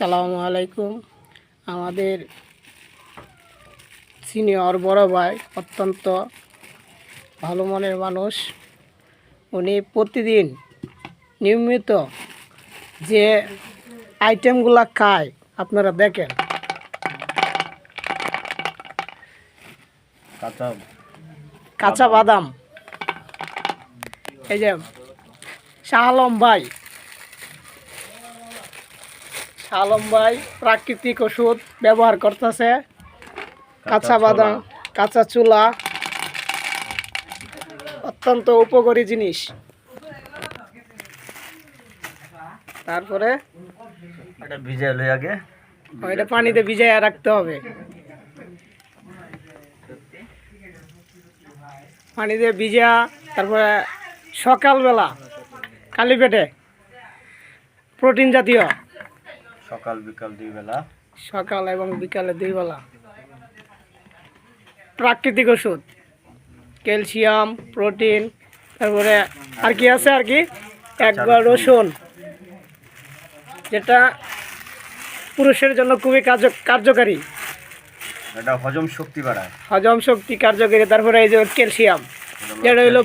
আসসালামু আলাইকুম। আমাদের সিনিয়র বড় ভাই অত্যন্ত ভালো মনের মানুষ। উনি প্রতিদিন নিয়মিত যে আইটেমগুলো খায় আপনারা দেখেন। কাঁচা বাদাম, এই যে শাহ আলম ভাই প্রাকৃতিক ওষুধ ব্যবহার করতেছে। কাঁচা বাদাম, কাঁচা চুলা অত্যন্ত উপকারী জিনিস। তারপরে এটা ভিজাইলে আগে এটা পানিতে ভিজাইয়া রাখতে হবে। পানিতে ভিজা তারপরে সকালবেলা খালি পেটে প্রোটিন জাতীয় সকাল বিকাল দুই বেলা, সকাল এবং বিকালে 2 বেলা প্রাকৃতিক ওষুধ, ক্যালসিয়াম, প্রোটিন, তারপরে আর কি আছে একবার রসুন, যেটা পুরুষের জন্য খুবই কার্যকারী। এটা হজম শক্তি বাড়ায়, হজম শক্তি কার্যকারী। তারপরে এই যে ক্যালসিয়াম, যেটা হলো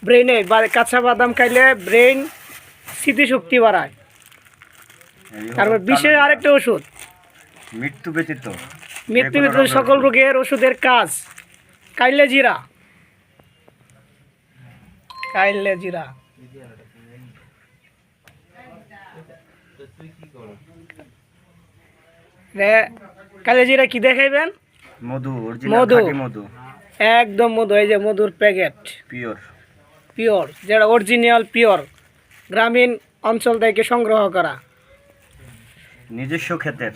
ব্রেনে কাঁচা বাদাম খাইলে ব্রেন স্মৃতিশক্তি বাড়ায়। তারপর বিশেষ আরেকটা ওষুধ, মৃত্যু ব্যতীত সকল রোগের ওষুধের কাজ, কাইলে জিরা। কাইলে জিরা কি দেখাইবেন? মধু, মধু, একদম মধু। এই যে মধুর প্যাকেট, পিওর, যেটা অরিজিনাল পিওর, গ্রামীণ অঞ্চল থেকে সংগ্রহ করা, নিজস্ব ক্ষেতের।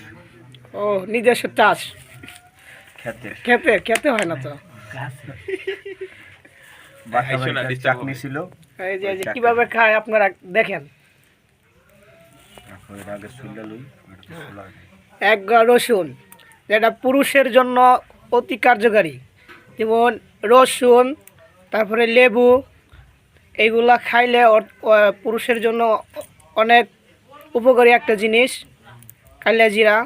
ও নিজস্ব চাষ, খেতে হয় না তো। চাকনি ছিল। এই যে কিভাবে খায় আপনারা দেখেন। একগাল রসুন, যেটা পুরুষের জন্য অতি কার্যকারী। যেমন রসুন, তারপরে লেবু, এইগুলা খাইলে পুরুষের জন্য অনেক উপকারী একটা জিনিস। কালিয়া জিরা।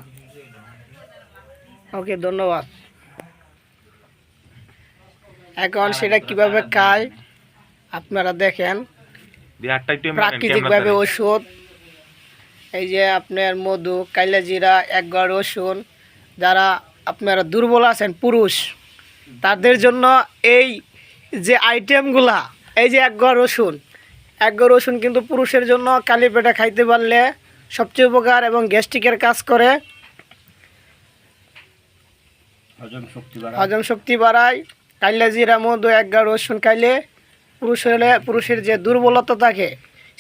ওকে, ধন্যবাদ। এখন সেটা কিভাবে খায় আপনারা দেখেন। প্রাকৃতিকভাবে ওষুধ, এই যে আপনার মধু, কালিয়া জিরা, একগাল রসুন। যারা আপনারা দুর্বল আছেন পুরুষ, তাদের জন্য এই যে আইটেমগুলা, এই যে একগাল রসুন কিন্তু পুরুষের জন্য খালি পেটে খাইতে পারলে সবচেয়ে উপকার এবং গ্যাস্ট্রিকের কাজ করে, হজম শক্তি বাড়ায়। কালিয়া জিরা, মধু, একগাল রসুন খাইলে পুরুষের যে দুর্বলতা থাকে,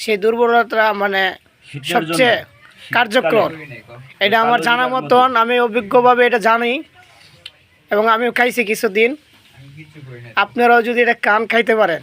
সেই দুর্বলতা মানে সবচেয়ে কার্যকর। এটা আমার জানা মতন, আমি অভিজ্ঞভাবে এটা জানি এবং আমিও খাইছি কিছুদিন। আপনারাও যদি এটা খাইতে পারেন।